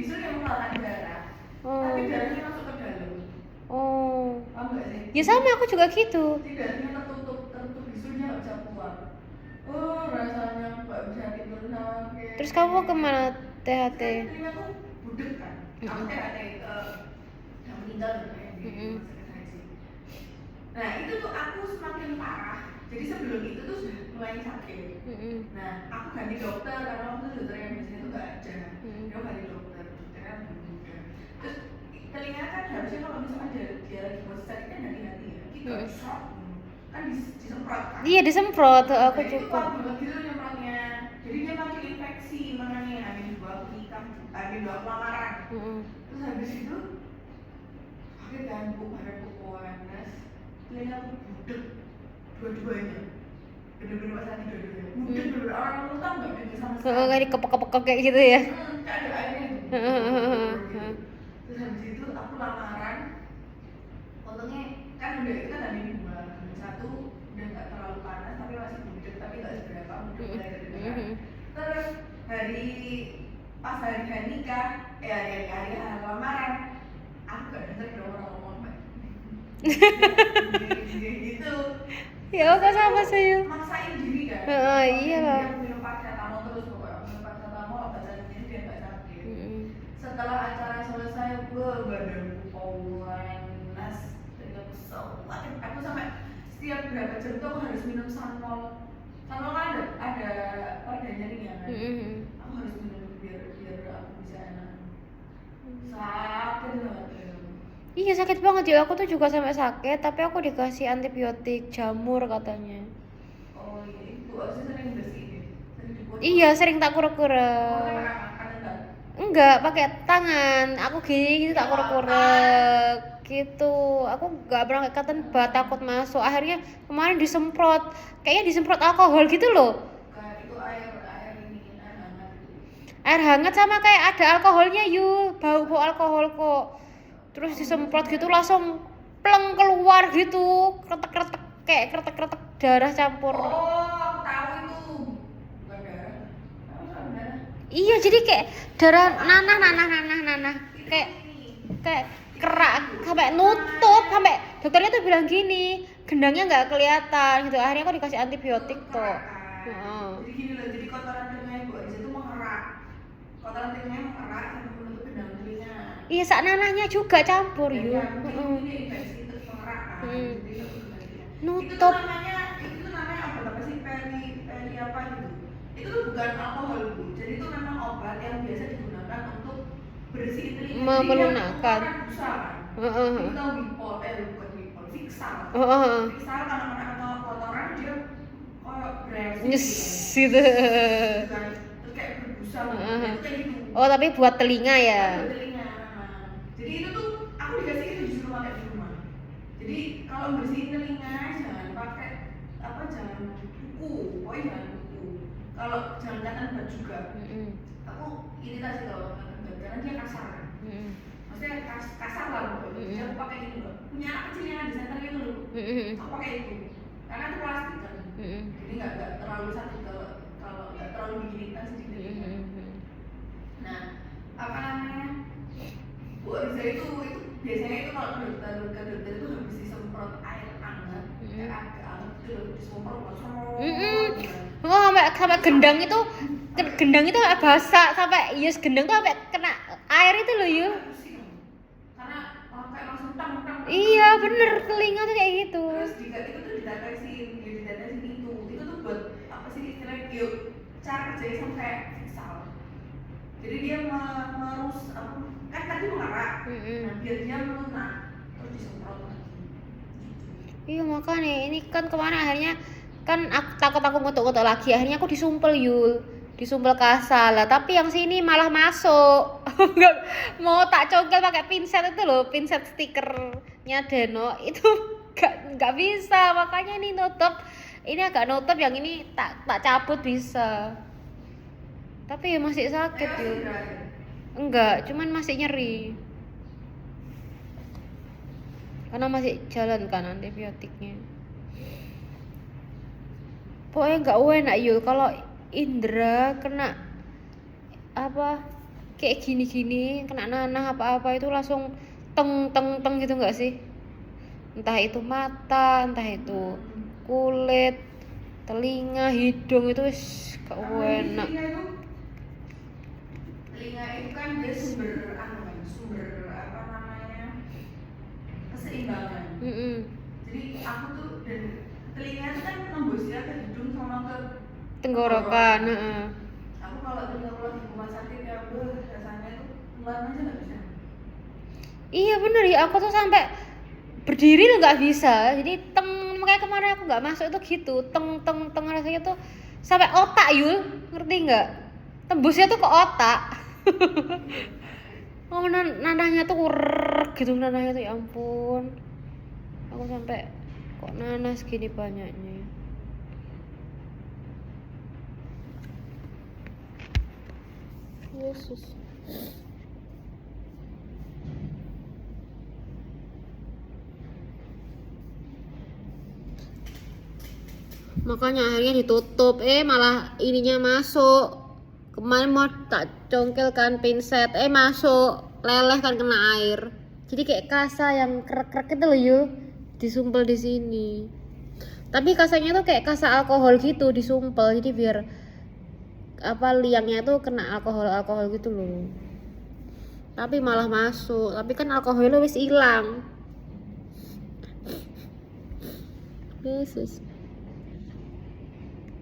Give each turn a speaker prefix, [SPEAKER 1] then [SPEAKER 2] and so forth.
[SPEAKER 1] bisul yang mengeluarkan darah. Tapi darahnya masuk ke dalam. Paham nggak sih?
[SPEAKER 2] Ya sama aku juga gitu.
[SPEAKER 1] Darahnya tertutup bisulnya nggak bisa keluar. Rasanya nggak bisa tidur sakit.
[SPEAKER 2] Terus kamu kemana THT?
[SPEAKER 1] Telinga tuh budek kan. Aku THT yang meninggal kayak di rumah sakit haji. Nah itu tuh aku semakin parah. Jadi sebelum itu tuh sudah mulai sakit. Nah aku ganti dokter karena waktu itu dokter yang biasanya tuh nggak ada. Dia ganti dokternya belum ada. Terus telinga kan harusnya kalau misalnya dia lagi posisi sakit kan hati-hati ya. Kita shock kan disemprot kan.
[SPEAKER 2] Iya disemprot, aku
[SPEAKER 1] itu
[SPEAKER 2] juga.
[SPEAKER 1] kuat banget gitu nyemprotnya. Jadi dia makin infeksi makanya amin 2 nikah, amin 2 lamaran. Terus habis itu pakai ganggu pada panas, telinga aku budek dua-duanya. Bener-bener pas tadi dua-duanya. Budek bener orang lu tau nggak dengar sama sekali.
[SPEAKER 2] Kayak dikepek-kepek kayak gitu ya.
[SPEAKER 1] Kayak ada airnya. Terus habis itu aku lamaran. Untungnya kan udah itu kan hari 2, hari 1 udah nggak terlalu panas tapi masih budek tapi nggak seberapa budek mulai kedengeran. Terus pas hari nikah, hari lamaran, aku nggak denger dong orang ngomong gitu.
[SPEAKER 2] Ya kok sama sih.
[SPEAKER 1] Maksain diri kan.
[SPEAKER 2] Iyalah.
[SPEAKER 1] Aku minum paracetamol terus pokoknya minum paracetamol obat jantung biar nggak sakit. Setelah acara selesai, badanku panas, dan aku sakit. Aku sampai setiap berapa jam tuh aku harus minum Sanmol. Sanmol kan ada perdanya nih ya kan. Aku harus minum biar aku bisa enak. Sakit banget.
[SPEAKER 2] Iya sakit banget ya, aku tuh juga sampai sakit tapi aku dikasih antibiotik jamur katanya.
[SPEAKER 1] Oh iya, ibu harusnya sering bersihin.
[SPEAKER 2] Iya sering tak kurek-kurek. Enggak, pakai tangan. Aku gini gitu tak kurek-kurek gitu. Aku nggak pernah pakai cotton bud, takut masuk. Akhirnya kemarin disemprot, kayaknya disemprot alkohol gitu loh.
[SPEAKER 1] Itu air hangat.
[SPEAKER 2] Air hangat sama kayak ada alkoholnya yuk, bau alkohol kok. Terus disemprot gitu langsung pleng keluar gitu, kretek-kretek kayak kretek-kretek darah campur.
[SPEAKER 1] Aku tahu itu. Bukan darah. Apa darah?
[SPEAKER 2] Iya, jadi kayak darah nanah kayak kerak sampai nutup, sampai dokternya tuh bilang gini, gendangnya nggak kelihatan gitu. Akhirnya aku dikasih antibiotik tuh.
[SPEAKER 1] Jadi gini loh, jadi kotoran telinga ibu Aisyah itu mengerak. Kotoran telinganya mengerak sampai menutup gendang telinga.
[SPEAKER 2] Iya, sak nanahnya juga campur yuk.
[SPEAKER 1] Ini infeksi terus mengerak kan.
[SPEAKER 2] Nutup.
[SPEAKER 1] Itu namanya apa sih peri apa gitu. Itu tuh bukan alkohol bu. Jadi itu memang obat yang biasa digunakan untuk bersihin telinga.
[SPEAKER 2] Melunakkan.
[SPEAKER 1] Busa kan. Itu tahu Wipol, bukan Wipol, Fixal. Fixal kalau kena kotoran dia kayak bereaksi.
[SPEAKER 2] Nyes gitu.
[SPEAKER 1] Terus kayak berbusa gitu. Itu kayak gitu.
[SPEAKER 2] Oh tapi buat telinga ya.
[SPEAKER 1] Buat telinga. Jadi itu tuh aku dikasih itu disuruh pakai di rumah. Jadi kalau bersihin telinga jangan pakai jangan buku, pokoknya jangan buku. Kalau jangan kata bud juga. Aku iritasi kalau kata bud karena dia kasar kan. Maksudnya kasar lah pokoknya. Jadi aku pakai itu loh. Punya anak kecil yang di center itu loh. Aku pakai itu. Karena itu plastik kan. Jadi nggak terlalu sakit kalau nggak terlalu bikin iritasi di telinga. Nah, apa namanya? Bu Ariza itu biasanya itu kalau ke dokter itu habis disemprot air hangat, kayak agak hangat itu loh disemprot langsung.
[SPEAKER 2] Sampai gendang itu basah sampai gendang tuh sampai kena air itu loh yuk.
[SPEAKER 1] Karena kayak langsung tang.
[SPEAKER 2] Iya bener, telinga tuh kayak gitu.
[SPEAKER 1] Terus itu tuh ditetesin itu tuh buat apa sih istilahnya yuk cara kerjanya sama kayak fiksal. Jadi dia merus kan tadi mengerak. Nah biar dia melunak terus disemprot lagi.
[SPEAKER 2] Iya makanya ini kan kemana akhirnya kan aku takut ngotok-ngotok lagi, akhirnya aku disumpel disumpel kasar lah, tapi yang sini malah masuk. Nggak mau tak congkel pakai pinset itu loh, pinset stikernya Deno itu nggak bisa, makanya ini agak nutup, yang ini tak cabut bisa, tapi masih sakit yuk. Enggak, cuman masih nyeri karena masih jalan kan antibiotiknya. Pokoknya nggak enak yuk kalau Indra kena kayak gini-gini kena nanah apa-apa itu langsung teng teng teng gitu nggak sih? Entah itu mata, entah itu kulit, telinga, hidung itu wis gak
[SPEAKER 1] Apalagi
[SPEAKER 2] enak.
[SPEAKER 1] telinga itu kan dia sumber sumber apa namanya keseimbangan. Jadi aku tuh dan telinga itu kan nembus ya ke hidung sama ke
[SPEAKER 2] Tenggorokan, heeh.
[SPEAKER 1] aku kalau telinga keluar di rumah sakit ya rasanya tuh ngeluarin aja nggak bisa.
[SPEAKER 2] Iya bener ya, aku tuh sampai berdiri tuh nggak bisa. Jadi teng, makanya kemarin aku nggak masuk itu gitu, teng teng teng rasanya tuh sampai otak Yul, ngerti nggak? Tembusnya tuh ke otak. Oh nanahnya tuh gitu nanahnya tuh ya ampun. Aku sampai kok nanah segini banyaknya. Yesus. Makanya akhirnya ditutup, malah ininya masuk. Kemarin mau tak congkelkan pinset, masuk, leleh kan kena air. Jadi kayak kasa yang krek-krek itu loh Yul, disumpel di sini. Tapi kasanya tuh kayak kasa alkohol gitu, disumpel, jadi biar apa liangnya tuh kena alkohol gitu loh. Tapi malah masuk, tapi kan alkoholnya wis hilang. Yesus.